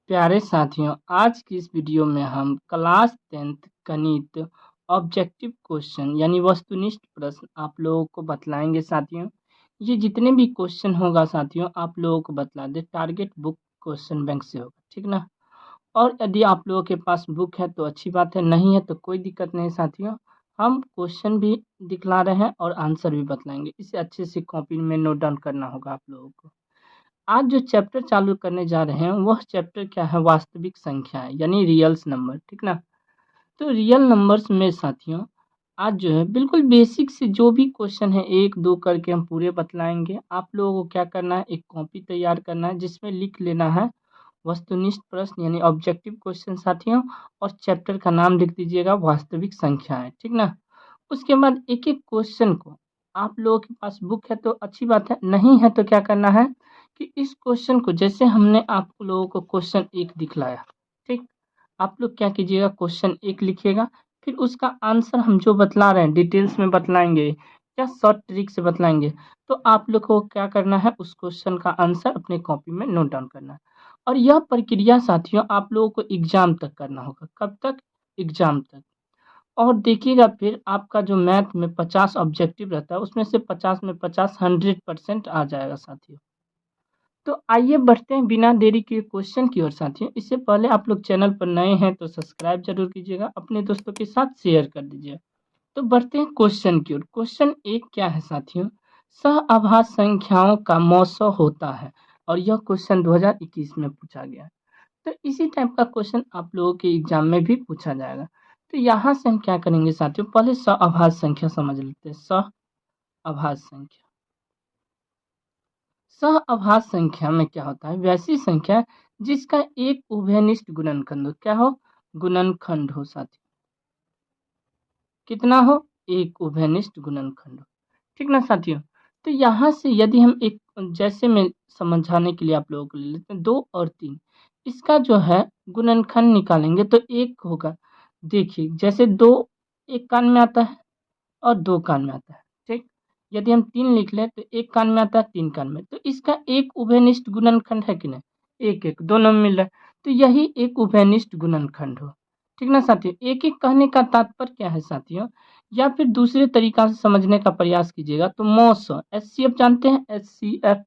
प्यारे साथियों, आज की इस वीडियो में हम क्लास 10th गणित ऑब्जेक्टिव क्वेश्चन यानी वस्तुनिष्ठ प्रश्न आप लोगों को बतलाएंगे साथियों। ये जितने भी क्वेश्चन होगा साथियों आप लोगों को बतला दे, टारगेट बुक क्वेश्चन बैंक से होगा, ठीक ना। और यदि आप लोगों के पास बुक है तो अच्छी बात है, नहीं है तो कोई दिक्कत नहीं साथियों। हम क्वेश्चन भी दिखला रहे हैं और आंसर भी बतलाएंगे, इसे अच्छे से कॉपी में नोट डाउन करना होगा आप लोगों को। आज जो चैप्टर चालू करने जा रहे हैं वह चैप्टर क्या है, वास्तविक संख्याएं यानी रियल्स नंबर, ठीक ना। तो रियल नंबर्स में साथियों आज जो है बिल्कुल बेसिक से जो भी क्वेश्चन है एक दो करके हम पूरे बतलाएंगे। आप लोगों को क्या करना है, एक कॉपी तैयार करना है जिसमें लिख लेना है वस्तुनिष्ठ प्रश्न यानी ऑब्जेक्टिव क्वेश्चन साथियों, और चैप्टर का नाम लिख दीजिएगा वास्तविक संख्याएं, ठीक ना। उसके बाद एक एक क्वेश्चन को, आप लोगों के पास बुक है तो अच्छी बात है, नहीं है तो क्या करना है कि इस क्वेश्चन को जैसे हमने आप लोगों को क्वेश्चन एक दिखलाया, ठीक, आप लोग क्या कीजिएगा क्वेश्चन एक लिखिएगा, फिर उसका आंसर हम जो बतला रहे हैं डिटेल्स में बतलाएंगे या शॉर्ट ट्रिक से बतलाएंगे। तो आप लोग को क्या करना है, उस क्वेश्चन का आंसर अपने कॉपी में नोट डाउन करना है। और यह प्रक्रिया साथियों आप लोगों को एग्जाम तक करना होगा। कब तक? एग्जाम तक। और देखिएगा फिर आपका जो मैथ में 50 ऑब्जेक्टिव रहता है उसमें से 50 में 50 100% आ जाएगा साथियों। तो आइए बढ़ते हैं बिना देरी के क्वेश्चन की ओर साथियों। इससे पहले आप लोग चैनल पर नए हैं तो सब्सक्राइब जरूर कीजिएगा, अपने दोस्तों के साथ शेयर कर दीजिए। तो बढ़ते हैं क्वेश्चन की ओर। क्वेश्चन एक क्या है साथियों, सहअभाज्य संख्याओं का मौसम होता है, और यह क्वेश्चन 2021 में पूछा गया है। तो इसी टाइप का क्वेश्चन आप लोगों के एग्जाम में भी पूछा जाएगा। तो यहाँ से हम क्या करेंगे साथियों, पहले सहअभाज्य संख्या समझ लेते हैं। सहअभाज्य संख्या, सहअभाज्य संख्या में क्या होता है, वैसी संख्या जिसका एक उभयनिष्ठ गुणनखंड हो। क्या हो? गुणनखंड हो साथियों। कितना हो? एक उभयनिष्ठ गुणनखंड हो, ठीक ना साथियों। तो यहाँ से यदि हम एक, जैसे मैं समझाने के लिए आप लोगों को ले लेते हैं 2 और 3, इसका जो है गुणनखंड निकालेंगे तो एक होगा। देखिए जैसे 2 एक कान में आता है और 2 कान में आता है, ठीक। यदि हम 3 लिख लें तो एक कान में आता है 3 कान में, तो इसका एक उभयनिष्ठ गुणनखंड है कि नहीं, एक एक दोनों में मिल रहा है, तो यही एक उभयनिष्ठ गुणनखंड हो, ठीक ना साथियों। एक एक कहने का तात्पर्य क्या है साथियों, या फिर दूसरे तरीका से समझने का प्रयास कीजिएगा तो मौस HCF जानते हैं, HCF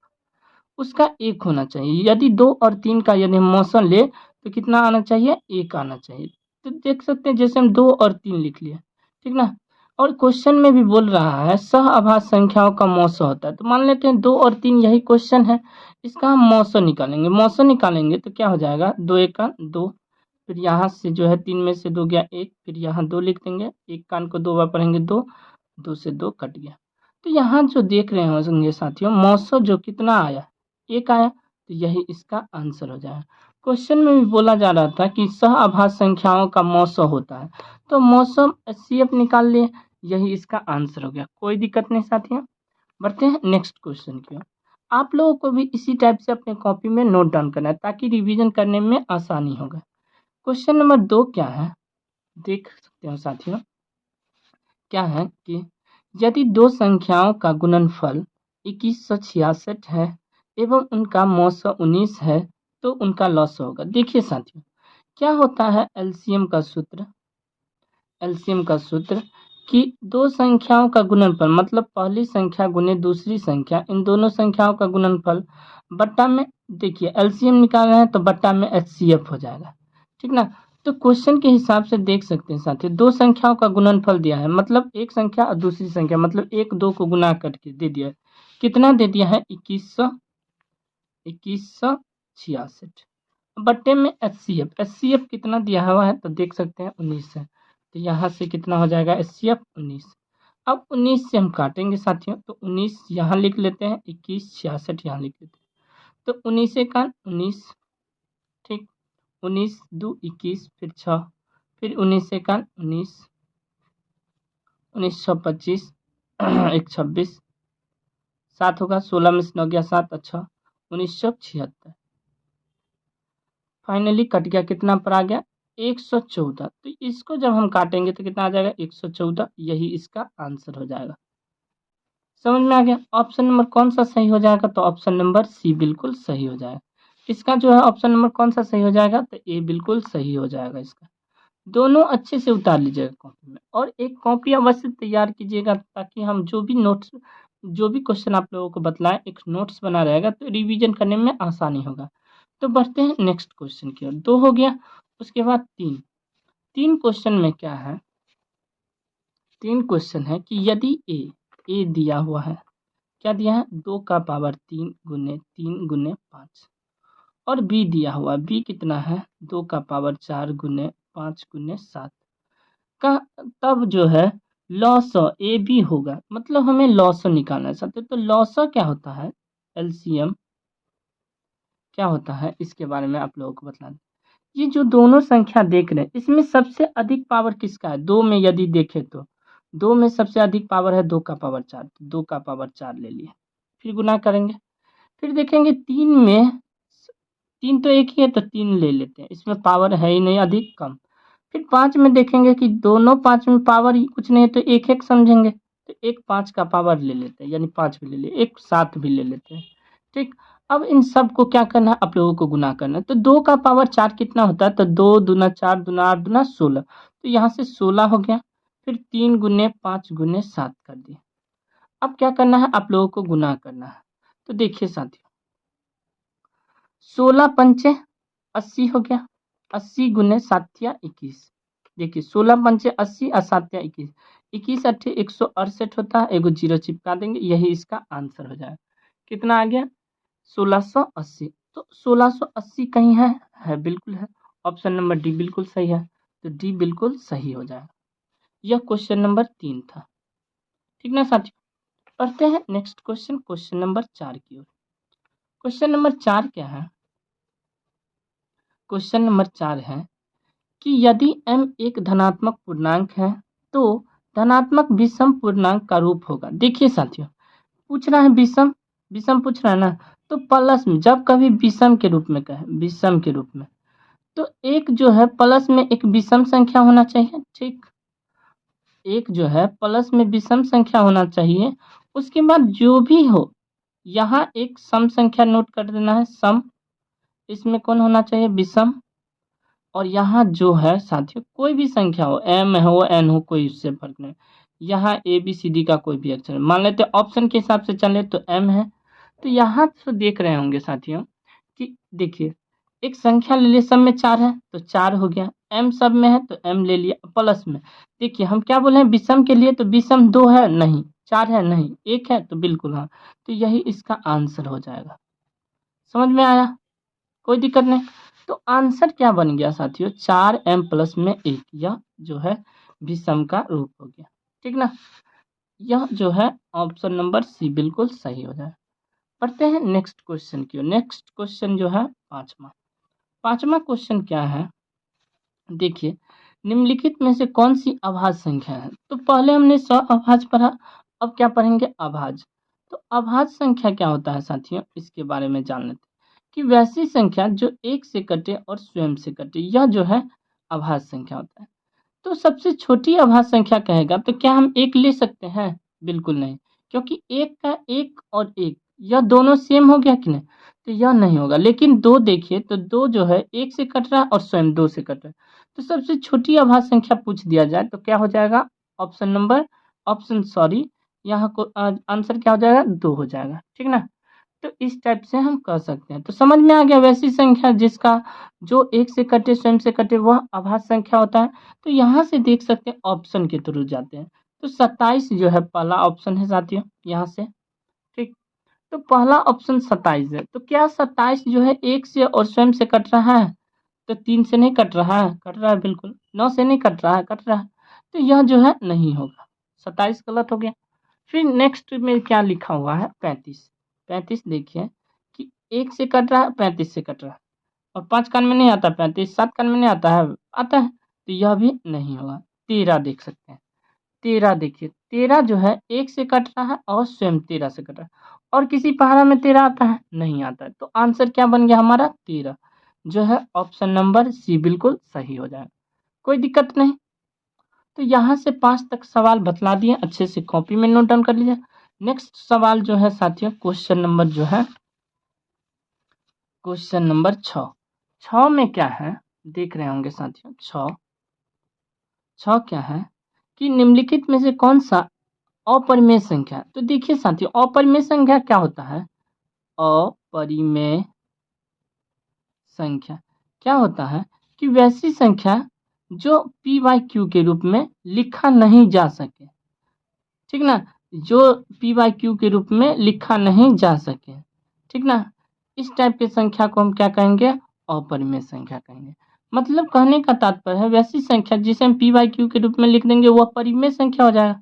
उसका एक होना चाहिए। यदि 2 और 3 का यदि हम मौसम ले तो कितना आना चाहिए, एक आना चाहिए। तो देख सकते हैं जैसे हम 2 और 3 लिख लिए, ठीक ना। और क्वेश्चन में भी बोल रहा है सहअभाज्य संख्याओं का मौसम होता है, तो मान लेते हैं 2 और 3 यही क्वेश्चन है, इसका हम मौसम निकालेंगे। मौसम निकालेंगे तो क्या हो जाएगा, 2 एक का 2, फिर यहाँ से जो है 3 में से 2 गया 1, फिर यहाँ 2 लिख देंगे, एक कान को 2 बार पढ़ेंगे 2, 2 से 2 कट गया। तो यहाँ जो देख रहे होंगे साथियों मौसम जो कितना आया, एक आया, तो यही इसका आंसर हो जाएगा। क्वेश्चन में भी बोला जा रहा था कि सहअभाज्य संख्याओं का मौसम होता है, तो मौसम HCF निकाल लिए, यही इसका आंसर हो गया। कोई दिक्कत नहीं साथियों। बढ़ते हैं नेक्स्ट क्वेश्चन की ओर। आप लोगों को भी इसी टाइप से अपने कॉपी में नोट डाउन करना है ताकि रिवीजन करने में आसानी होगा। क्वेश्चन नंबर 2 क्या है, देख सकते हो साथियों, क्या है कि यदि दो संख्याओं का गुणनफल 2166 है एवं उनका मौसा 19 है तो उनका लॉस होगा। देखिए साथियों क्या होता है, एलसीएम का सूत्र, एलसीएम का सूत्र कि दो संख्याओं का गुणनफल मतलब पहली संख्या गुने दूसरी संख्या, इन दोनों संख्याओं का गुणनफल बट्टा में, देखिए एलसीएम निकाल रहे हैं तो बट्टा में HCF हो जाएगा, ठीक ना। तो क्वेश्चन के हिसाब से देख सकते हैं साथियों, दो संख्याओं का गुणनफल दिया है मतलब एक संख्या और दूसरी संख्या, मतलब एक दो को गुना करके दे दिया है। कितना दे दिया है, 2166, बट्टे में HCF कितना दिया हुआ है तो देख सकते हैं 19 है, तो यहाँ से कितना हो जाएगा HCF 19। अब 19 से हम काटेंगे साथियों, तो 19 यहाँ लिख लेते हैं, 2166 यहाँ लिख लेते हैं, तो 19 का 19, ठीक, 19 2 21, फिर 6, फिर 19 का 19, 19 6 25, 1 26, 7 होगा, 16 में से 9 गया 7, अच्छा 1976। फाइनली कट गया, कितना पर आ गया 114। तो इसको जब हम काटेंगे तो कितना आ जाएगा 114, यही इसका आंसर हो जाएगा। समझ में आ गया। ऑप्शन नंबर कौन सा सही हो जाएगा, तो ऑप्शन नंबर सी बिल्कुल सही हो जाएगा। इसका जो है ऑप्शन नंबर कौन सा सही हो जाएगा, तो ए बिल्कुल सही हो जाएगा इसका। दोनों अच्छे से उतार लीजिएगा कॉपी में और एक कॉपी अवश्य तैयार कीजिएगा ताकि हम जो भी नोट्स जो भी क्वेश्चन आप लोगों को बतलाएं एक नोट्स बना रहेगा तो रिवीजन करने में आसानी होगा। तो बढ़ते हैं नेक्स्ट क्वेश्चन की ओर। 2 हो गया, उसके बाद 3 क्वेश्चन में क्या है, 3 क्वेश्चन है कि यदि ए दिया हुआ है, क्या दिया है 2 का पावर 3 गुने 3 गुने 5 और बी दिया हुआ, बी कितना है 2 का पावर 4 गुने 5 गुने 7 का, तब जो है लॉसअ ए बी होगा, मतलब हमें लॉसअ निकालना है साथियों। तो लॉसअ क्या होता है, एलसीएम क्या होता है इसके बारे में आप लोगों को बता दें। ये जो दोनों संख्या देख रहे हैं इसमें सबसे अधिक पावर किसका है, 2 में यदि देखें तो 2 में सबसे अधिक पावर है 2 का पावर 4, तो 2 का पावर 4 ले लिए, फिर गुना करेंगे, फिर देखेंगे 3 में 3 तो एक ही है तो 3 ले लेते हैं, इसमें पावर है ही नहीं अधिक कम। फिर 5 में देखेंगे कि दोनों 5 में पावर ही कुछ नहीं है तो एक एक समझेंगे, तो एक 5 का पावर ले लेते हैं, यानी 5 भी ले लिए, एक 7 भी ले लेते हैं। ठीक, अब इन सब को क्या करना है, आप लोगों को गुना करना है। तो 2 का पावर 4 कितना होता है, तो 2 दूना 4 दूना 8 दूना 16, तो यहाँ से 16 हो गया। फिर 3 गुने 5 गुने 7 कर दिए। अब क्या करना है, आप लोगों को गुना करना है। तो देखिए साथियों, 16 पंचे 80 हो गया, 80 गुने 7 या 21। देखिए 16 पंचे 80 और 7 या 21, 21 अट्ठे 168 होता है, एगो जीरो चिपका देंगे, यही इसका आंसर हो जाएगा। कितना आ गया 1680। तो 1680 कहीं है बिल्कुल है, ऑप्शन नंबर डी बिल्कुल सही है, तो डी बिल्कुल सही हो जाएगा। यह क्वेश्चन नंबर 3 था, ठीक ना साथियों। पढ़ते हैं नेक्स्ट क्वेश्चन, क्वेश्चन नंबर 4 की ओर। क्वेश्चन नंबर 4 क्या है, क्वेश्चन नंबर 4 है कि यदि m एक धनात्मक पूर्णांक है तो धनात्मक विषम पूर्णांक का रूप होगा। देखिए साथियों, पूछ रहा है विषम, विषम पूछ रहा है ना, तो प्लस में जब कभी विषम के रूप में कहे, विषम के रूप में, तो एक जो है प्लस में एक विषम संख्या होना चाहिए। ठीक, एक जो है प्लस में विषम संख्या होना चाहिए, उसके बाद जो भी हो यहाँ एक सम संख्या नोट कर देना है, सम, इसमें कौन होना चाहिए विषम, और यहाँ जो है साथियों कोई भी संख्या हो, m हो n हो, कोई उससे फर्क नहीं, यहाँ ए बी सी डी का कोई भी अक्षर मान लेते ऑप्शन के हिसाब से चले तो m है। तो यहाँ तो देख रहे होंगे साथियों कि देखिए एक संख्या ले लिए, सब में 4 है तो 4 हो गया, m सब में है तो m ले लिया प्लस में। देखिए हम क्या बोले हैं विषम के लिए, तो विषम 2 है नहीं, 4 है नहीं, 1 है तो बिल्कुल हाँ, तो यही इसका आंसर हो जाएगा। समझ में आया, कोई दिक्कत नहीं। तो आंसर क्या बन गया साथियों, 4m प्लस में 1, यह जो है विषम का रूप हो गया। ठीक ना, यह जो है ऑप्शन नंबर सी बिल्कुल सही हो जाए। पढ़ते हैं नेक्स्ट क्वेश्चन की ओर। नेक्स्ट क्वेश्चन जो है पांचवा क्वेश्चन क्या है, देखिए निम्नलिखित में से कौन सी अभाज्य संख्या है। तो पहले हमने सअभाज्य पढ़ा, अब क्या पढ़ेंगे अभाज्य। तो अभाज्य संख्या क्या होता है साथियों, इसके बारे में जान लेते हैं कि वैसी संख्या जो एक से कटे और स्वयं से कटे, यह जो है अभाज्य संख्या होता है। तो सबसे छोटी अभाज्य संख्या कहेगा तो क्या हम 1 ले सकते हैं, बिल्कुल नहीं, क्योंकि 1 का 1 और 1 यह दोनों सेम हो गया कि नहीं, तो यह नहीं होगा। लेकिन 2 देखिए तो 2 जो है 1 से कट रहा है और स्वयं 2 से कट रहा है, तो सबसे छोटी अभाज्य संख्या पूछ दिया जाए तो क्या हो जाएगा, यहाँ को आंसर क्या हो जाएगा 2 हो जाएगा। ठीक ना, तो इस टाइप से हम कह सकते हैं। तो समझ में आ गया, वैसी संख्या जिसका जो 1 से कटे स्वयं से कटे वह अभाज्य संख्या होता है। तो यहाँ से देख सकते हैं ऑप्शन के थ्रू जाते हैं, तो 27 जो है पहला ऑप्शन है साथियों यहाँ से। ठीक, तो पहला ऑप्शन 27 है। तो क्या 27 जो है 1 से और स्वयं से कट रहा है, तो 3 से नहीं कट रहा है, कट रहा है बिल्कुल, 9 से नहीं कट रहा है, कट रहा है, तो यह जो है नहीं होगा, 27 गलत हो गया। फिर नेक्स्ट में क्या लिखा हुआ है 35। 35 देखिए कि 1 से कट रहा है, 35 से कट रहा है, और 5 कान में नहीं आता 35, 7 कान में नहीं आता है, आता है, तो यह भी नहीं होगा। 13 देख सकते हैं, 13 देखिए, 13 जो है 1 से कट रहा है और स्वयं 13 से कट रहा है, और किसी पहाड़ा में 13 आता है, नहीं आता है, तो आंसर क्या बन गया हमारा 13, जो है ऑप्शन नंबर सी बिल्कुल सही हो जाएगा। कोई दिक्कत नहीं। तो यहाँ से 5 तक सवाल बतला दिए, अच्छे से कॉपी में नोट डाउन कर लीजिए। नेक्स्ट सवाल जो है साथियों, क्वेश्चन क्वेश्चन नंबर 6। 6 में क्या है देख रहे होंगे साथियों। 6 क्या है कि निम्नलिखित में से कौन सा अपरिमेय संख्या। तो देखिए साथियों, अपरिमेय संख्या क्या होता है। अपरिमेय संख्या क्या होता है कि वैसी संख्या जो पी बाई क्यू के रूप में लिखा नहीं जा सके, ठीक ना, जो पी बाई क्यू के रूप में लिखा नहीं जा सके, ठीक ना, इस टाइप की संख्या को हम क्या कहेंगे, अपरिमेय संख्या कहेंगे। मतलब कहने का तात्पर्य है वैसी संख्या जिसे हम पी बाई क्यू के रूप में लिख देंगे वह परिमेय संख्या हो जाएगा,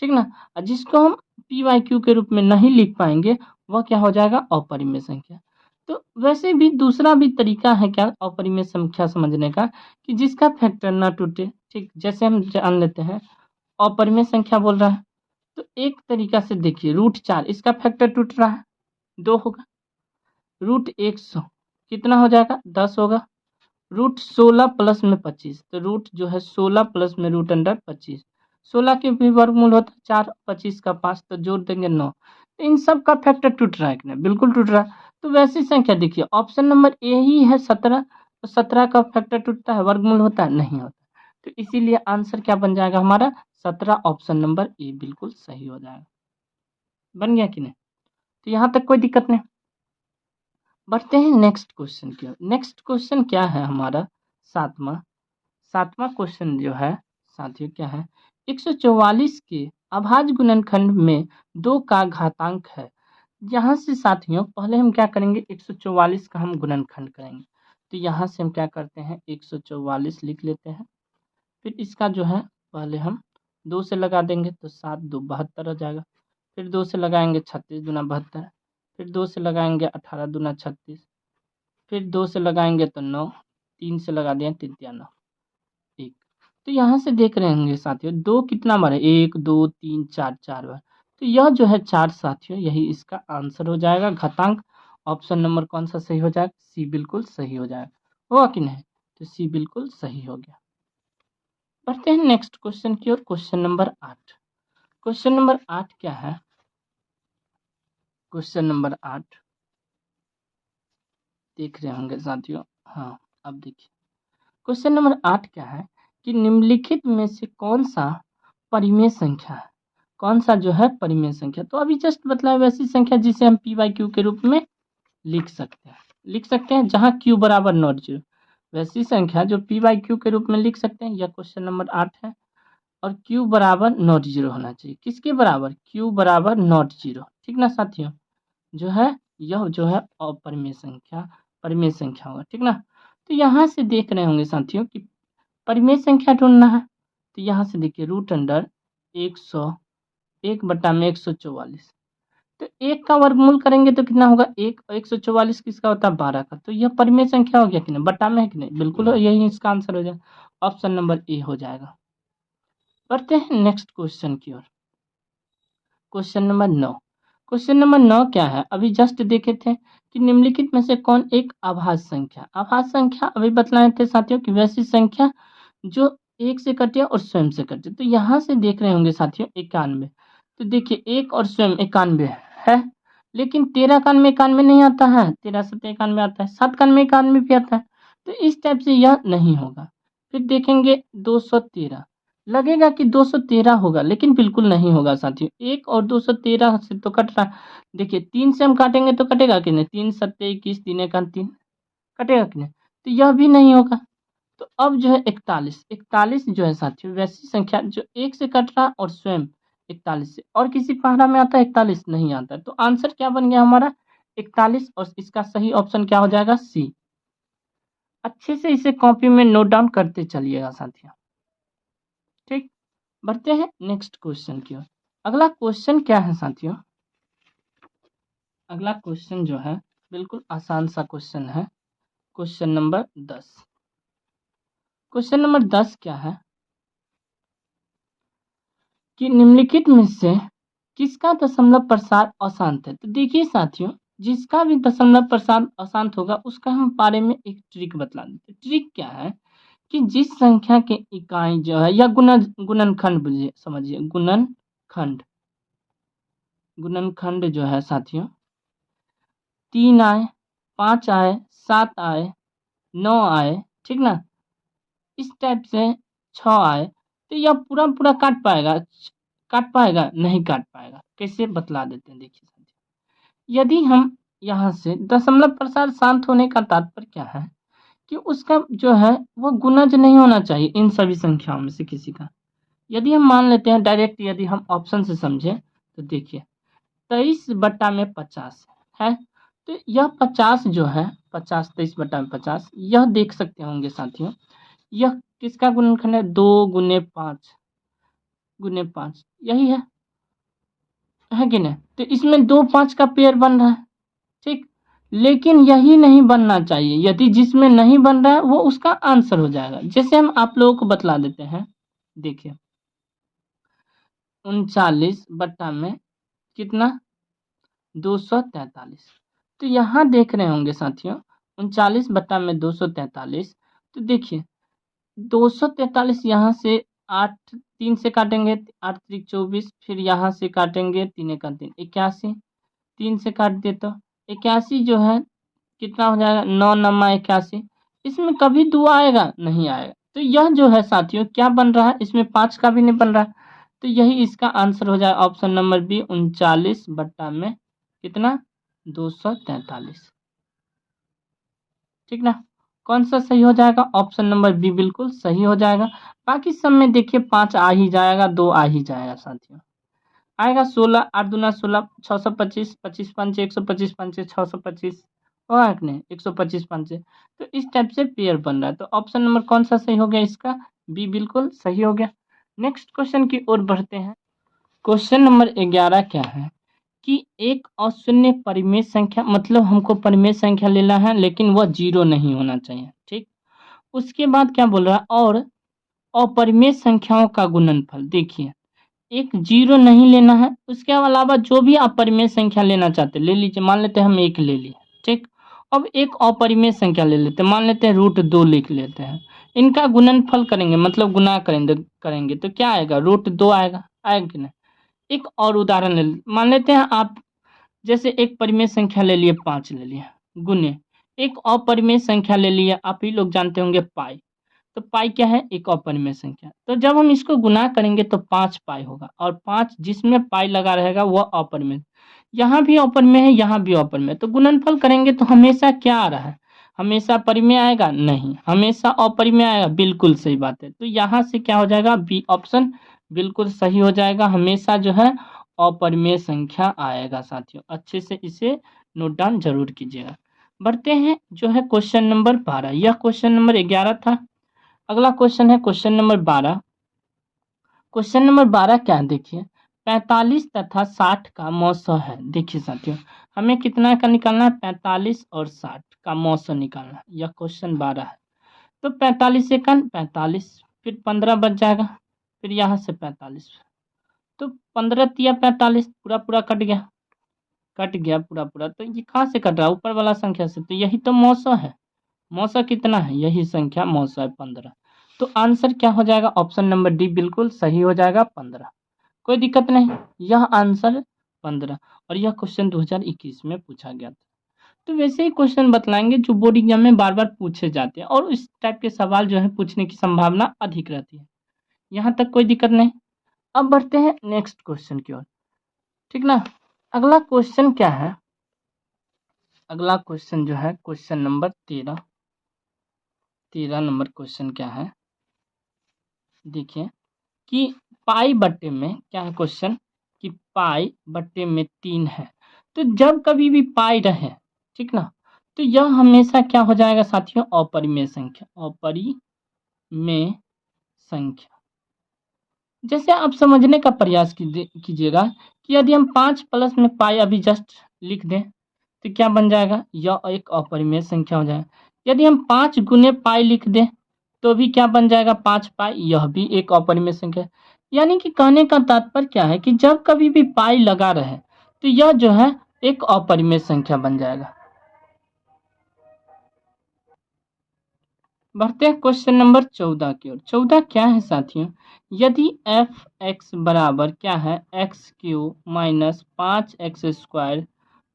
ठीक ना, और जिसको हम पी बाई क्यू के रूप में नहीं लिख पाएंगे वह क्या हो जाएगा, अपरिमेय संख्या। तो वैसे भी दूसरा भी तरीका है क्या अपरिमेय संख्या समझने का, कि जिसका फैक्टर ना टूटे, ठीक, जैसे हम जान लेते हैं अपरिमेय संख्या बोल रहा है तो एक तरीका से देखिए √4 इसका फैक्टर टूट रहा है 2 होगा, √100 कितना हो जाएगा 10 होगा, √16 प्लस में 25 तो रूट जो है 16 प्लस में √25, 16 के भी वर्गमूल होता है 4, 25 का 5 तो जोड़ देंगे 9। तो इन सब का फैक्टर टूट रहा है कि नहीं, बिल्कुल टूट रहा है। तो वैसी संख्या देखिए ऑप्शन नंबर ए ही है 17, तो 17 का फैक्टर टूटता है, वर्गमूल होता है, नहीं होता। तो इसीलिए आंसर क्या बन जाएगा हमारा 17, ऑप्शन नंबर ए बिल्कुल सही हो जाएगा। बन गया कि नहीं, तो यहाँ तक कोई दिक्कत नहीं। बढ़ते हैं नेक्स्ट क्वेश्चन की ओर। नेक्स्ट क्वेश्चन क्या है हमारा सातवां क्वेश्चन जो है साथियों क्या है, 144 के अभाज्य गुणनखंड में 2 का घातांक है। यहाँ से साथियों पहले हम क्या करेंगे 144 का हम गुणनखंड करेंगे। तो यहाँ से हम क्या करते हैं 144 लिख लेते हैं, फिर इसका जो है पहले हम 2 से लगा देंगे तो 7 2 72 हो जाएगा, फिर 2 से लगाएंगे 36 दूना 72, फिर 2 से लगाएंगे 18 दूना 36, फिर 2 से लगाएंगे तो 9, 3 से लगा दिया 3 तिया 9 1। तो यहाँ से देख रहे होंगे साथियों 2 कितना बार है 1 2 3 4 4 बार, तो यह जो है 4 साथियों यही इसका आंसर हो जाएगा घातांक। ऑप्शन नंबर कौन सा सही हो जाएगा, सी बिल्कुल सही हो जाएगा, होगा कि नहीं, तो सी बिल्कुल सही हो गया। बढ़ते हैं नेक्स्ट क्वेश्चन की ओर। Question number 8। क्वेश्चन नंबर 8 क्या है, क्वेश्चन नंबर 8 देख रहे होंगे साथियों। हाँ अब देखिए क्वेश्चन नंबर 8 क्या है कि निम्नलिखित में से कौन सा परिमेय संख्या है, कौन सा जो है परिमेय संख्या। तो अभी जस्ट बतलाया वैसी संख्या जिसे हम पी बाई क्यू के रूप में लिख सकते हैं जहाँ क्यू बराबर नॉट जीरो, वैसी संख्या जो पी बाई क्यू के रूप में लिख सकते हैं। यह क्वेश्चन नंबर 8 है और क्यू बराबर नॉट जीरो होना चाहिए, किसके बराबर, क्यू बराबर नॉट जीरो, ठीक ना साथियों, जो है यह जो है अपरिमेय संख्या परिमेय संख्या होगा, ठीक ना। तो यहाँ से देख रहे होंगे साथियों कि परिमेय संख्या ढूंढना है, तो यहाँ से देखिए √100 1 बटा में 144, तो 1 का वर्गमूल करेंगे तो कितना होगा 1, और 144 किसका होता है 12 का, तो यह परिमेय संख्या हो गया कि नहीं, बटा में है कि नहीं, बिल्कुल हो, यही इसका आंसर हो जाएगा, ऑप्शन नंबर ए हो जाएगा। बढ़ते हैं नेक्स्ट क्वेश्चन की ओर। Question number 9। क्वेश्चन नंबर 9 क्या है, अभी जस्ट देखे थे कि निम्नलिखित में से कौन एक अभाज्य संख्या, अभाज्य संख्या अभी बतलाए थे साथियों कि वैसी संख्या जो 1 से कटे और स्वयं से कटे। तो यहाँ से देख रहे होंगे साथियों 91, तो देखिए 1 और स्वयं 91 है, लेकिन 13 का 91 नहीं आता है, 13 7 91 आता है, 7 का 91 भी आता है, तो इस टाइप से यह नहीं होगा। फिर देखेंगे 213, लगेगा कि 213 होगा लेकिन बिल्कुल नहीं होगा साथियों, 1 और 213 से तो कट रहा है। देखिए 3 से हम काटेंगे तो कटेगा कि नहीं, 3 7 21 3 1 3 कटेगा कि नहीं, तो यह भी नहीं होगा। तो अब जो है 41 जो है साथियों वैसी संख्या जो 1 से कट रहा और स्वयं 41 से, और किसी पहाड़ा में आता है 41 नहीं आता है। तो आंसर क्या बन गया हमारा 41, और इसका सही ऑप्शन क्या हो जाएगा सी। अच्छे से इसे कॉपी में नोट डाउन करते चलिएगा साथियों, ठीक। बढ़ते हैं नेक्स्ट क्वेश्चन की ओर। अगला क्वेश्चन क्या है साथियों, अगला क्वेश्चन जो है बिल्कुल आसान सा क्वेश्चन है, क्वेश्चन नंबर 10। क्वेश्चन नंबर 10 क्या है कि निम्नलिखित में से किसका दशमलव प्रसार अशांत है। तो देखिए साथियों जिसका भी दशमलव प्रसार अशांत होगा उसका हम बारे में एक ट्रिक बतला देते हैं। ट्रिक क्या है कि जिस संख्या के इकाई जो है या गुणनखंड बुझिए समझिए, गुणनखंड जो है साथियों 3 आए 5 आए, 7 आए, 9 आए, ठीक ना, इस टाइप से 6 आए, तो यह पूरा पूरा काट पाएगा? नहीं काट पाएगा। कैसे बतला देते हैं, देखिए साथियों। यदि हम यहाँ से दशमलव प्रसार शांत होने का तात्पर्य क्या है कि उसका जो है वो गुणज नहीं होना चाहिए इन सभी संख्याओं में से किसी का। यदि हम मान लेते हैं डायरेक्ट, यदि हम ऑप्शन से समझे तो देखिए 23/50 है, तो यह 50 जो है 50, 23/50, यह देख सकते होंगे साथियों, यह किसका गुणनखंड है? 2 गुने 5 गुने 5, यही है कि नहीं? तो इसमें 2 5 का पेयर बन रहा है, ठीक। लेकिन यही नहीं बनना चाहिए, यदि जिसमें नहीं बन रहा है वो उसका आंसर हो जाएगा। जैसे हम आप लोगों को बतला देते हैं, देखिए 39 बट्टा में कितना? 243। तो यहाँ देख रहे होंगे साथियों 39 बट्टा में 243, तो देखिए 243 यहाँ से 8 3 से काटेंगे, 8 त्रिक 24, फिर यहाँ से काटेंगे 3 एका 3 81, 3 से काट दे तो 81 जो है कितना हो जाएगा? 9 नमा 81। इसमें कभी 2 आएगा? नहीं आएगा। तो यह जो है साथियों क्या बन रहा है? इसमें 5 का भी नहीं बन रहा है। तो यही इसका आंसर हो जाएगा ऑप्शन नंबर बी, 39 बट्टा में कितना? 243, ठीक ना। कौन सा सही हो जाएगा? ऑप्शन नंबर बी बिल्कुल सही हो जाएगा। बाकी सब में देखिए 5 आ ही जाएगा, 2 आ ही जाएगा साथियों। आएगा 16, 8 दूना 16, 625, 25 पंचे 125 पंचे 625, होगा कि नहीं? 125 पंचे। तो इस टाइप से पेयर बन रहा है। तो ऑप्शन नंबर कौन सा सही हो गया इसका? बी बिल्कुल सही हो गया। नेक्स्ट क्वेश्चन की ओर बढ़ते हैं। क्वेश्चन नंबर 11 क्या है कि एक अशून्य परिमेय संख्या, मतलब हमको परिमेय संख्या लेना है लेकिन वह 0 नहीं होना चाहिए, ठीक। उसके बाद क्या बोल रहा है? और अपरिमेय संख्याओं का गुणनफल, देखिए एक 0 नहीं लेना है, उसके अलावा जो भी आप परिमेय संख्या लेना चाहते ले लीजिए। मान लेते हैं हम 1 ले लिए, ठीक। अब एक अपरिमेय संख्या ले लेते हैं, मान लेते हैं √2 लिख लेते हैं। इनका गुणनफल करेंगे, मतलब गुना करेंगे तो क्या आएगा? √2 आएगा कि नहीं? एक और उदाहरण मान लेते हैं आप, जैसे एक परिमेय संख्या ले लिए 5 ले लिए, गुने एक अपरिमेय संख्या ले लिए, आप ही लोग जानते होंगे पाई। तो पाई क्या है? एक अपरिमेय संख्या। तो जब हम इसको गुना करेंगे तो 5 पाई होगा, और 5 जिसमें पाई लगा रहेगा वह अपरिमेय। यहाँ भी अपरिमेय है, यहाँ भी अपरिमेय, तो गुणनफल करेंगे तो हमेशा क्या आ रहा है? हमेशा परिमेय आएगा? नहीं, हमेशा अपरिमेय आएगा। बिल्कुल सही बात है। तो यहाँ से क्या हो जाएगा? बी ऑप्शन बिल्कुल सही हो जाएगा। हमेशा जो है अपरिमेय संख्या आएगा साथियों। अच्छे से इसे नोट डाउन जरूर कीजिएगा। बढ़ते हैं जो है क्वेश्चन नंबर 12। यह क्वेश्चन नंबर 11 था। अगला क्वेश्चन है क्वेश्चन नंबर 12। क्वेश्चन नंबर 12 क्या है? देखिए 45 तथा 60 का मौसा है। देखिए साथियों हमें कितना का निकालना है? 45 और 60 का मौसा निकालना है। यह क्वेश्चन 12 है। तो 45 से 45, फिर 15 बच जाएगा, फिर यहाँ से 45, तो 15 तिया 45, पूरा पूरा कट गया पूरा पूरा। तो ये कहाँ से कट रहा है? ऊपर वाला संख्या से। तो यही तो मौसा है। मौसा कितना है? यही संख्या मौसा है 15। तो आंसर क्या हो जाएगा? ऑप्शन नंबर डी बिल्कुल सही हो जाएगा 15। कोई दिक्कत नहीं, यह आंसर 15। और यह क्वेश्चन 2021 में पूछा गया था। तो वैसे ही क्वेश्चन बतलाएंगे जो बोर्ड एग्जाम में बार बार पूछे जाते हैं, और इस टाइप के सवाल जो है पूछने की संभावना अधिक रहती है। यहाँ तक कोई दिक्कत नहीं। अब बढ़ते हैं नेक्स्ट क्वेश्चन की ओर, ठीक ना। अगला क्वेश्चन क्या है? अगला क्वेश्चन जो है क्वेश्चन नंबर 13 नंबर क्वेश्चन क्या है? देखिए कि पाई बट्टे में क्या है क्वेश्चन कि पाई बट्टे में 3 है। तो जब कभी भी पाई रहे, ठीक ना, तो यह हमेशा क्या हो जाएगा साथियों? अपरिमेय संख्या। अपरिमेय संख्या। जैसे आप समझने का प्रयास कीजिएगा कि यदि हम 5 प्लस में पाई अभी जस्ट लिख दें तो क्या बन जाएगा? यह एक अपरिमेय संख्या हो जाएगा। यदि हम 5 गुने पाई लिख दें तो भी क्या बन जाएगा? 5 पाई, यह भी एक अपरिमेय संख्या है। यानी कि कहने का तात्पर्य क्या है कि जब कभी भी पाई लगा रहे तो यह जो है एक अपरिमेय संख्या बन जाएगा। बढ़ते हैं क्वेश्चन नंबर 14 की ओर। 14 क्या है साथियों? यदि f(x) बराबर क्या है? x³ - 5x²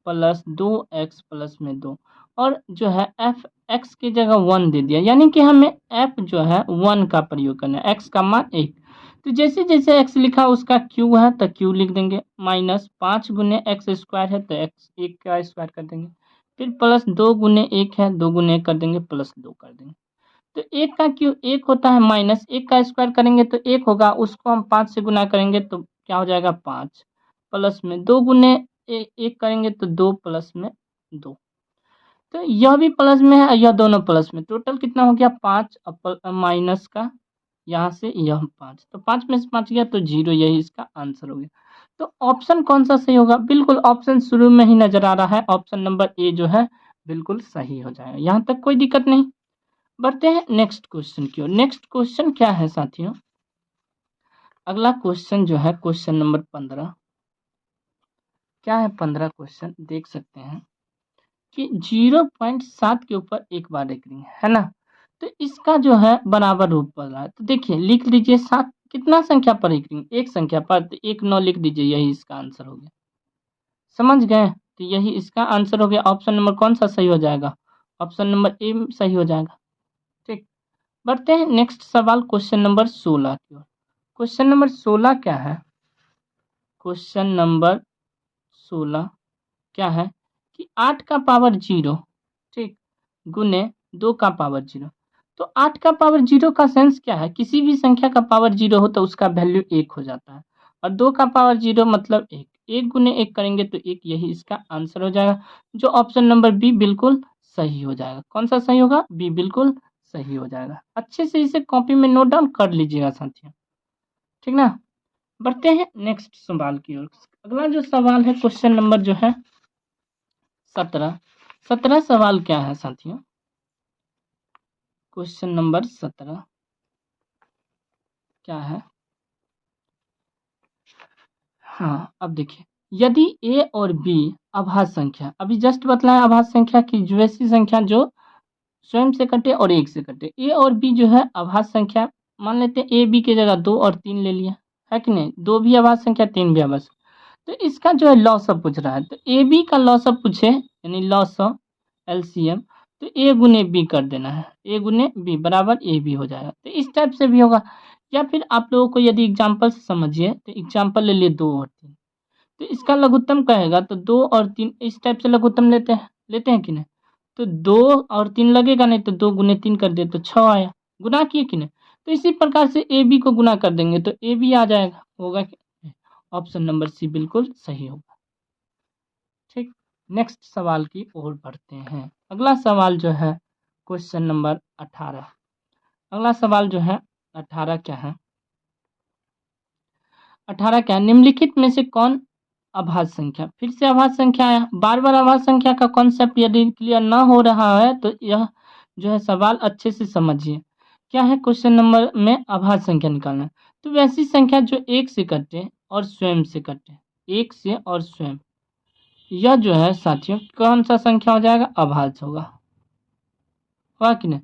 plus 2x plus में 2 और जो है एफ एक्स की जगह 1 दे दिया, यानी कि हमें एफ जो है 1 का प्रयोग करना है, एक्स का मान 1। तो जैसे जैसे एक्स लिखा उसका क्यू है तो क्यू लिख देंगे, माइनस 5 गुने एक्स स्क्वायर है तो एक्स 1 का स्क्वायर कर देंगे, फिर प्लस 2 गुने 1 है 2 गुने 1 कर देंगे प्लस 2 कर देंगे। तो 1 का क्यू 1 होता है, माइनस 1 का स्क्वायर करेंगे तो 1 होगा, उसको हम 5 से गुना करेंगे तो क्या हो जाएगा 5, प्लस में 2 गुने 1 करेंगे तो 2 प्लस में 2। तो यह भी प्लस में है, यह दोनों प्लस में, टोटल कितना हो गया 5, माइनस का यहाँ से यह 5, तो 5 में से 5 गया तो 0, यही इसका आंसर हो गया। तो ऑप्शन कौन सा सही होगा? बिल्कुल ऑप्शन शुरू में ही नजर आ रहा है, ऑप्शन नंबर ए जो है बिल्कुल सही हो जाएगा, यहाँ तक कोई दिक्कत नहीं। बढ़ते हैं नेक्स्ट क्वेश्चन की ओर। नेक्स्ट क्वेश्चन क्या है साथियों? अगला क्वेश्चन जो है क्वेश्चन नंबर 15। क्या है 15 क्वेश्चन? देख सकते हैं कि 0.7 के ऊपर एक बार एक रिंग है ना, तो इसका जो है बराबर रूप बन रहा है। तो देखिए लिख लीजिए 7 कितना संख्या पर एक रिंग? एक संख्या पर, तो 1 9 लिख दीजिए, यही इसका आंसर हो गया। समझ गए? तो यही इसका आंसर हो गया। ऑप्शन नंबर कौन सा सही हो जाएगा? ऑप्शन नंबर ए सही हो जाएगा। ठीक, बढ़ते हैं नेक्स्ट सवाल क्वेश्चन नंबर 16 की ओर। क्वेश्चन नंबर 16 क्या है? क्वेश्चन नंबर 16 क्या है कि 8 का पावर 0, ठीक, गुने 2 का पावर 0। तो 8 का पावर 0 का सेंस क्या है? किसी भी संख्या का पावर 0 हो तो उसका वैल्यू 1 हो जाता है, और 2 का पावर 0 मतलब 1, 1 गुने 1 करेंगे तो 1, यही इसका आंसर हो जाएगा, जो ऑप्शन नंबर बी बिल्कुल सही हो जाएगा। कौन सा सही होगा? बी बिल्कुल सही हो जाएगा। अच्छे से इसे कॉपी में नोट डाउन कर लीजिएगा साथियों, ठीक ना। बढ़ते हैं नेक्स्ट सवाल की ओर। अगला जो सवाल है क्वेश्चन नंबर जो है 17। 17 सवाल क्या है साथियों? क्वेश्चन नंबर 17 क्या है? हाँ, अब देखिए, यदि ए और बी अभाज्य संख्या, अभी जस्ट बतलाया अभाज्य संख्या की जो ऐसी संख्या जो स्वयं से कटे और 1 से कटे, ए और बी जो है अभाज्य संख्या, मान लेते हैं ए बी की जगह 2 और 3 ले लिया, है कि नहीं? 2 भी अभाज्य संख्या, 3 भी अभाज्य, तो इसका जो है लॉसअप पूछ रहा है, तो ए बी का लॉसअप पूछे, यानी लॉसअप एलसीएम, तो ए गुने बी कर देना है, ए गुने बी बराबर ए बी हो जाएगा। तो इस टाइप से भी होगा, या फिर आप लोगों को यदि एग्जाम्पल से समझिए तो एग्जाम्पल ले लिए 2 और 3, तो इसका लघुत्तम कहेगा तो 2 और 3 इस टाइप से लघुत्तम लेते हैं कि नहीं? तो 2 और 3 लगेगा नहीं, तो 2 गुने 3 कर दे तो 6 आया, गुना किए कि नहीं? तो इसी प्रकार से ए बी को गुना कर देंगे तो ए बी आ जाएगा, होगा कि ऑप्शन नंबर सी बिल्कुल सही होगा। ठीक, नेक्स्ट सवाल की ओर बढ़ते हैं। अगला सवाल जो है क्वेश्चन नंबर 18। अगला सवाल जो है 18 क्या है? 18 क्या है? निम्नलिखित में से कौन अभाज्य संख्या, फिर से अभाज्य संख्या आया, बार बार अभाज्य संख्या का कॉन्सेप्ट यदि क्लियर ना हो रहा है तो यह जो है सवाल अच्छे से समझिए। क्या है क्वेश्चन नंबर में? अभाज्य संख्या निकालना है। तो वैसी संख्या जो 1 से कटे और स्वयं से कटे, 1 से और स्वयं, यह जो है साथियों कौन सा संख्या हो जाएगा? अभाज्य होगा कि नहीं?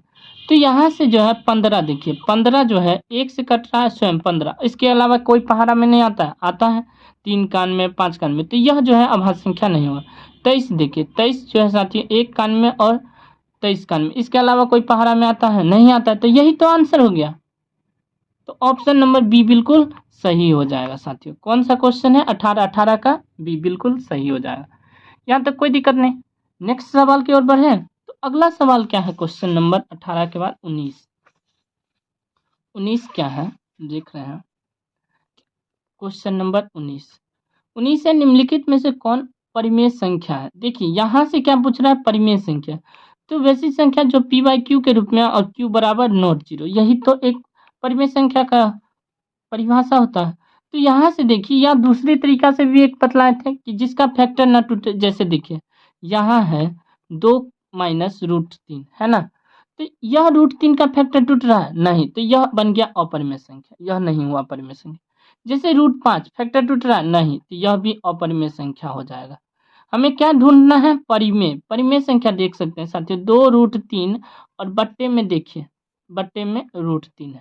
तो यहाँ से जो है 15, देखिए 15 जो है 1 से कट रहा है, स्वयं 15, इसके अलावा कोई पहाड़ा में नहीं आता है, आता है 3 कान में 5 कान में, तो यह जो है अभाज्य संख्या नहीं होगा। 23 देखिए, 23 जो है साथियों 1 कान में और 23 कान में, इसके अलावा कोई पहाड़ा में आता है? नहीं आता है, तो यही तो आंसर हो गया। तो ऑप्शन नंबर बी बिल्कुल सही हो जाएगा साथियों। कौन सा क्वेश्चन है? 18, 18 का बी बिल्कुल सही हो जाएगा, यहाँ तक कोई दिक्कत नहीं। नेक्स्ट सवाल की ओर बढ़े। तो अगला सवाल क्या है क्वेश्चन नंबर 18 के बाद 19। 19 क्या है? देख रहे हैं क्वेश्चन नंबर 19। 19 है, निम्नलिखित में से कौन परिमेय संख्या है? देखिए यहाँ से क्या पूछ रहा है? परिमेय संख्या, तो वैसी संख्या जो पी बाई क्यू के रूप में और क्यू बराबर नॉट जीरो, यही तो एक परिमेय संख्या का परिभाषा होता है। तो यहाँ से देखिए, या दूसरी तरीका से भी एक बतलाए थे कि जिसका फैक्टर ना टूटे, जैसे देखिए यहाँ है 2 माइनस रूट 3, है ना, तो यह रूट 3 का फैक्टर टूट रहा है नहीं, तो यह बन गया अपरिमेय संख्या, यह नहीं हुआ परिमेय संख्या। जैसे रूट 5 फैक्टर टूट रहा है नहीं, तो यह भी अपरिमेय संख्या हो जाएगा। हमें क्या ढूंढना है? परिमेय। परिमेय संख्या देख सकते हैं साथियों, 2 रूट 3 और बट्टे में देखिए, बट्टे में रूट 3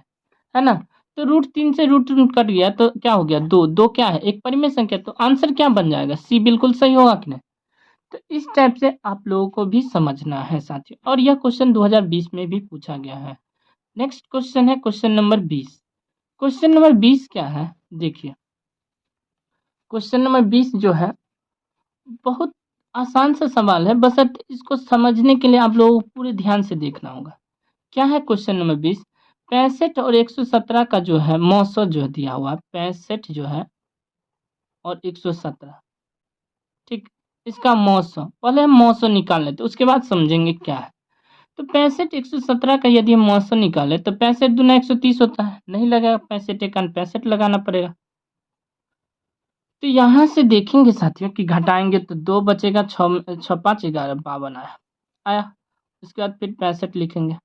है ना, तो रूट 3 से रूट कट गया तो क्या हो गया? 2, 2 क्या है? एक परिमेय संख्या, तो आंसर क्या बन जाएगा? सी बिल्कुल सही होगा कि नहीं? तो इस टाइप से आप लोगों को भी समझना है साथियों, और यह क्वेश्चन 2020 में भी पूछा गया है। नेक्स्ट क्वेश्चन है क्वेश्चन नंबर 20। क्वेश्चन नंबर 20 क्या है, देखिए क्वेश्चन नंबर 20 जो है बहुत आसान सा सवाल है, बशर्ते इसको समझने के लिए आप लोगों को पूरे ध्यान से देखना होगा। क्या है क्वेश्चन नंबर 20, 65 और 117 का जो है मौसा जो दिया हुआ, 65 जो है और 117, ठीक, इसका मौसा पहले हम मौसा निकाल लेते, उसके बाद समझेंगे क्या है। तो 65 117 का यदि हम मौसा निकाले तो 65 दूना 130 होता है, नहीं लगेगा 65 एकान 65 लगाना पड़ेगा। तो यहाँ से देखेंगे साथियों कि घटाएंगे तो 2 बचेगा, 6 5 11 52 आया। उसके बाद फिर 65 लिखेंगे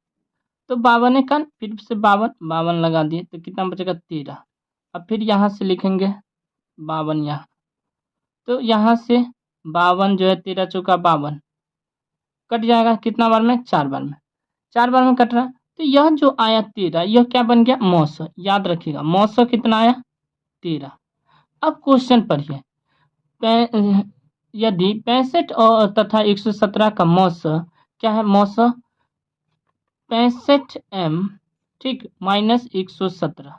तो 52 एकान फिर से 52 52 लगा दिए तो कितना बचेगा 13। अब फिर यहाँ से लिखेंगे 52 यहाँ, तो यहाँ से 52 जो है 13 चौका 52 कट जाएगा, कितना बार में 4 बार में, 4 बार में कट रहा है। तो यह जो आया 13 यह क्या बन गया मौसा, याद रखिएगा मौसा कितना आया 13। अब क्वेश्चन पढ़िए, यदि 65 और तथा 117 का मौसा क्या है, मौसा 65m ठीक माइनस 117,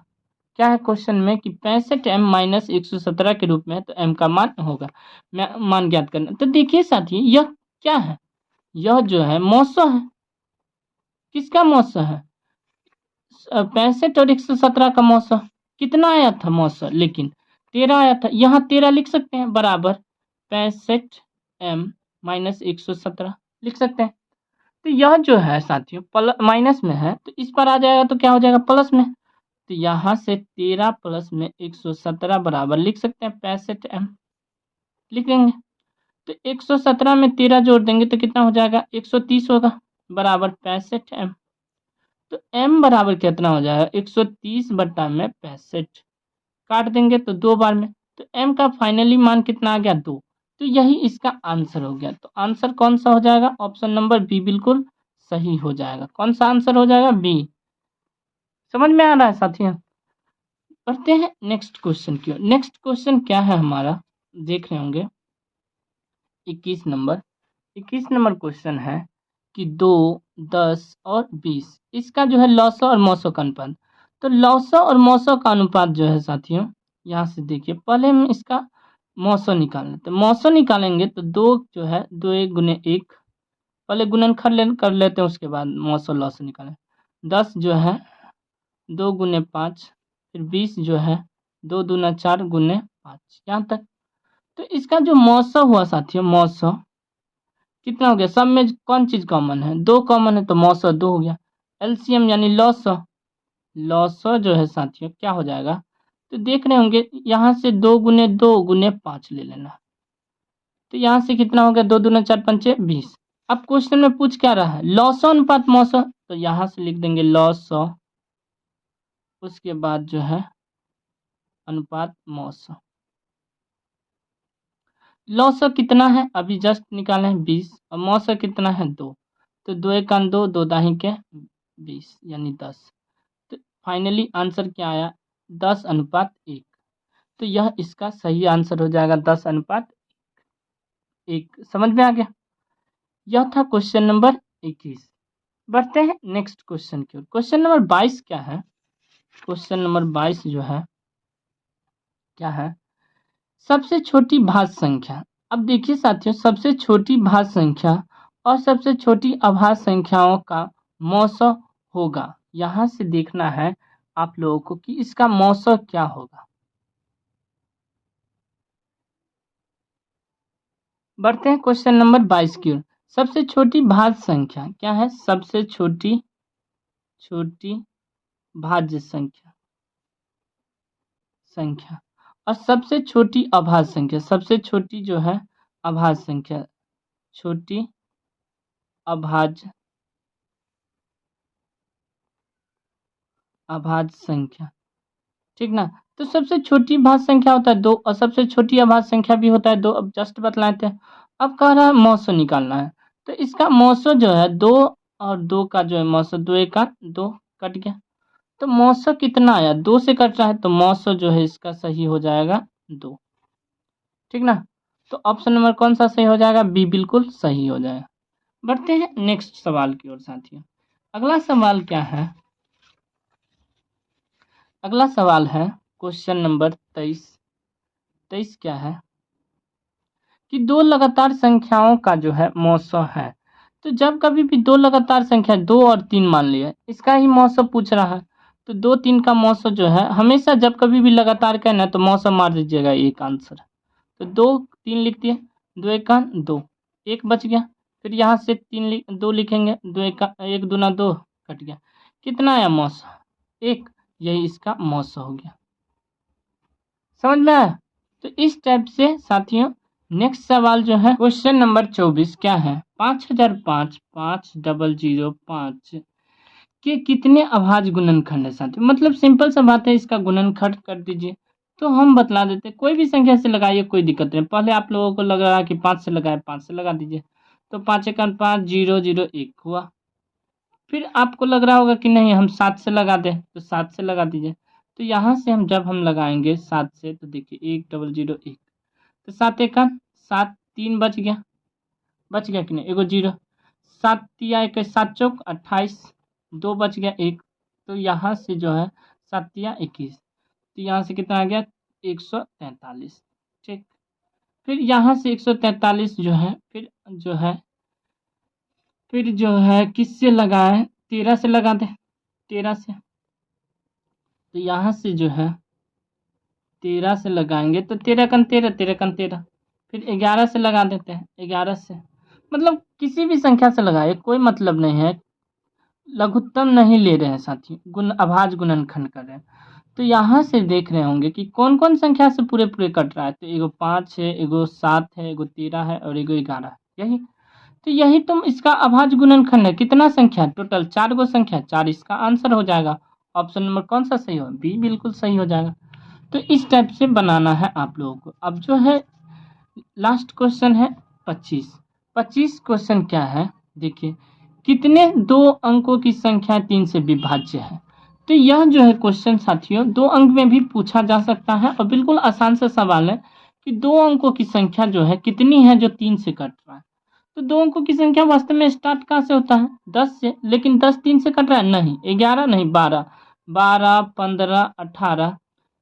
क्या है क्वेश्चन में कि 65m माइनस 117 के रूप में, तो m का मान होगा, मान ज्ञात करना। तो देखिए साथी यह क्या है, यह जो है मौसा है, किसका मौसा है 65 और 117 का मौसा, कितना आया था मौसा, लेकिन 13 आया था, यहाँ 13 लिख सकते हैं बराबर 65m माइनस 117 लिख सकते हैं। तो यह जो है साथियों माइनस में है, तो इस पर आ जाएगा तो क्या हो जाएगा प्लस में, तो यहाँ से 13 प्लस में 117 बराबर लिख सकते हैं 65m लिख देंगे। तो 117 में 13 जोड़ देंगे तो कितना हो जाएगा 130 होगा बराबर 65m। तो m बराबर कितना हो जाएगा 130 बटा में 65, काट देंगे तो 2 बार में, तो m का फाइनली मान कितना आ गया 2। तो यही इसका आंसर हो गया। तो आंसर कौन सा हो जाएगा, ऑप्शन नंबर बी बिल्कुल सही हो जाएगा। कौन सा आंसर हो जाएगा, बी। समझ में आ रहा है साथियों। पढ़ते हैं नेक्स्ट क्वेश्चन की ओर। नेक्स्ट क्वेश्चन क्या है हमारा, देख रहे होंगे 21 नंबर। 21 नंबर क्वेश्चन है कि 2, 10 और 20 इसका जो है लौसा और मौसा का अनुपात। तो लौसा और मौसा का अनुपात जो है साथियों, यहाँ से देखिए पहले हम इसका मौसा निकाल लेते हैं। मौसा निकालेंगे तो 2 जो है 2 1 गुने 1, पहले गुणनखंड कर लेते हैं उसके बाद मौसा लौसा निकालें। 10 जो है 2 गुने 5, फिर 20 जो है 2 दूना 4 गुने 5, यहाँ तक। तो इसका जो मौसा हुआ साथियों, मौसा कितना हो गया, सब में कौन चीज कॉमन है, 2 कॉमन है तो मौसा 2 हो गया। एलसीएम यानी लौसा, लौसा जो है साथियों क्या हो जाएगा, तो देख रहे होंगे यहाँ से 2 गुने 2 गुने 5 ले लेना, तो यहाँ से कितना हो गया 2 दूना 4 पंचे 20। अब क्वेश्चन में पूछ क्या रहा है, लौसा अनुपात मौसा, तो यहाँ से लिख देंगे लौसा, उसके बाद जो है अनुपात मौसा। लौसा कितना है अभी जस्ट निकाले हैं 20, और मौसा कितना है 2, तो 2 एकान 2, 2 दाही के 20 यानी 10। तो फाइनली आंसर क्या आया 10 अनुपात 1। तो यह इसका सही आंसर हो जाएगा 10 अनुपात 1। समझ में आ गया। यह था क्वेश्चन नंबर 21। बढ़ते हैं नेक्स्ट क्वेश्चन की ओर। क्वेश्चन नंबर 22 क्या है, क्वेश्चन नंबर 22 जो है क्या है, सबसे छोटी भाज्य संख्या। अब देखिए साथियों सबसे छोटी भाज्य संख्या और सबसे छोटी अभाज्य संख्याओं का मौसा होगा, यहाँ से देखना है आप लोगों को कि इसका मौसा क्या होगा। बढ़ते हैं क्वेश्चन नंबर 22 की ओर। सबसे छोटी भाज्य संख्या क्या है, सबसे छोटी भाज्य संख्या और सबसे छोटी अभाज्य संख्या। सबसे छोटी जो है अभाज्य संख्या, छोटी अभाज्य संख्या, ठीक ना। तो सबसे छोटी भाज्य संख्या होता है 2 और सबसे छोटी अभाज्य संख्या भी होता है 2। अब जस्ट बतलाए थे। अब कह रहा है मौसा निकालना है, तो इसका मौसा जो है 2 और 2 का जो है मौसा 2 का 2 कट गया, तो मौसा कितना आया 2 से कट रहा है, तो मौसा जो है इसका सही हो जाएगा 2, ठीक ना। तो ऑप्शन नंबर कौन सा सही हो जाएगा? बी बिल्कुल सही हो जाएगा। बढ़ते हैं नेक्स्ट सवाल की ओर साथियों। अगला सवाल क्या है? अगला सवाल है क्वेश्चन नंबर 23। 23 क्या है कि दो लगातार संख्याओं का जो है मौसम है। तो जब कभी भी दो लगातार संख्या 2 और 3 मान लिया, इसका ही मौसम पूछ रहा है। तो 2 3 का मौसम जो है हमेशा जब कभी भी लगातार कहना तो मौसम मार दीजिएगा एक आंसर। तो 2 3 लिख दिए, 2 एका 2, 1 बच गया। फिर यहाँ से 2 लिखेंगे, 2 एका 1 दूना 2 कट गया। कितना आया मौसम? 1। यही इसका मौसम हो गया। समझ में आया? तो इस टाइप से साथियों नेक्स्ट सवाल जो है क्वेश्चन नंबर 24 क्या है? 5005 5005 के कितने अभाज्य गुणनखंड है साथियों? मतलब सिंपल सा बात है, इसका गुणनखंड कर दीजिए। तो हम बतला देते हैं, कोई भी संख्या से लगाइए, कोई दिक्कत नहीं। पहले आप लोगों को लग रहा है कि 5 से लगाए, 5 से लगा दीजिए। तो 5 एका 5 0 0 1 हुआ। फिर आपको लग रहा होगा कि नहीं हम 7 से लगा दें, तो 7 से लगा दीजिए। तो यहाँ से जब हम लगाएंगे 7 से, तो देखिए 1 0 0 1, तो 7 एका 7 3 बच गया। बच गया कि नहीं? एगो 0, 7 तिया 1 7 चौक 28, 2 बच गया 1। तो यहाँ से जो है 7 तिया 21, तो यहाँ से कितना आ गया? 143। ठीक। फिर यहाँ से 143 जो है किससे लगाए? 13 से लगा दे, 13 से। तो यहाँ से जो है 13 से लगाएंगे तो 13 कन 13, 13 कन 13। फिर 11 से लगा देते हैं, 11 से। मतलब किसी भी संख्या से लगाए, कोई मतलब नहीं है, लघुत्तम नहीं ले रहे हैं साथी, अभाज्य गुणनखंड कर रहे हैं। तो यहाँ से देख रहे होंगे कि कौन कौन संख्या से पूरे पूरे कट रहा है। तो एगो 5 है, एगो 7 है, एगो 13 है और एगो 11 है। यही तो यही तुम इसका अभाज्य गुणनखंड है। कितना संख्या? टोटल 4 गो संख्या, 4 इसका आंसर हो जाएगा। ऑप्शन नंबर कौन सा सही हो? बी बिल्कुल सही हो जाएगा। तो इस टाइप से बनाना है आप लोगों को। अब जो है लास्ट क्वेश्चन है 25। 25 क्वेश्चन क्या है? देखिए, कितने 2 अंकों की संख्या 3 से विभाज्य है? तो यह जो है क्वेश्चन साथियों 2 अंक में भी पूछा जा सकता है और बिल्कुल आसान सा सवाल है कि 2 अंकों की संख्या जो है कितनी है जो 3 से कट रहा है। तो 2 अंकों की संख्या वास्तव में स्टार्ट कहाँ से होता है? 10 से। लेकिन 10 3 से कट रहा है? नहीं। 11 नहीं, 12, 12 15 18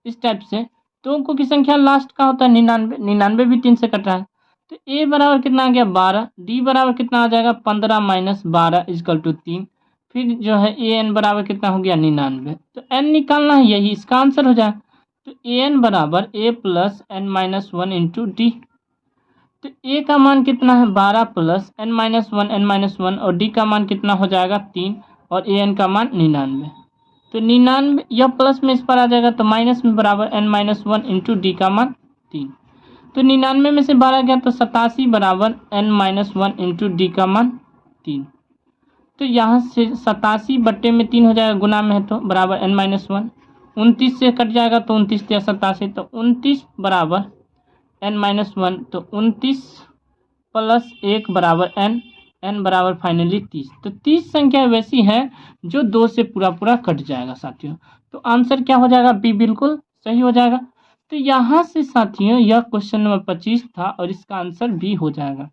इस टाइप से। 2 अंकों की संख्या लास्ट का होता है 99, 99 भी 3 से कट रहा है। तो ए बराबर कितना आ गया? 12। डी बराबर कितना आ जाएगा? 15 माइनस 12 इजकल टू 3। फिर जो है ए एन बराबर कितना हो गया? 99। तो एन निकालना है, यही इसका आंसर हो जाए। तो ए एन बराबर A plus N minus 1 into D. तो ए का मान कितना है? 12 plus N minus 1 N minus 1 और डी का मान कितना हो जाएगा? 3 और ए एन का मान 99। तो 99 यह प्लस में इस पर आ जाएगा तो माइनस में बराबर एन माइनस 1 इंटू डी का मान 3। तो 99 में से 12 गया तो 87 बराबर एन माइनस 1 इंटू डी का मान 3। तो यहाँ से 87 बट्टे में 3 हो जाएगा, गुना में है तो बराबर एन माइनस 1। 29 से कट जाएगा तो 29 या 87, तो 29 बराबर एन माइनस 1। तो 29 प्लस 1 बराबर एन, एन बराबर फाइनली 30। तो 30 संख्या वैसी है जो 2 से पूरा पूरा कट जाएगा साथियों। तो आंसर क्या हो जाएगा? बी बिल्कुल सही हो जाएगा। तो यहाँ से साथियों यह क्वेश्चन नंबर 25 था और इसका आंसर बी हो जाएगा।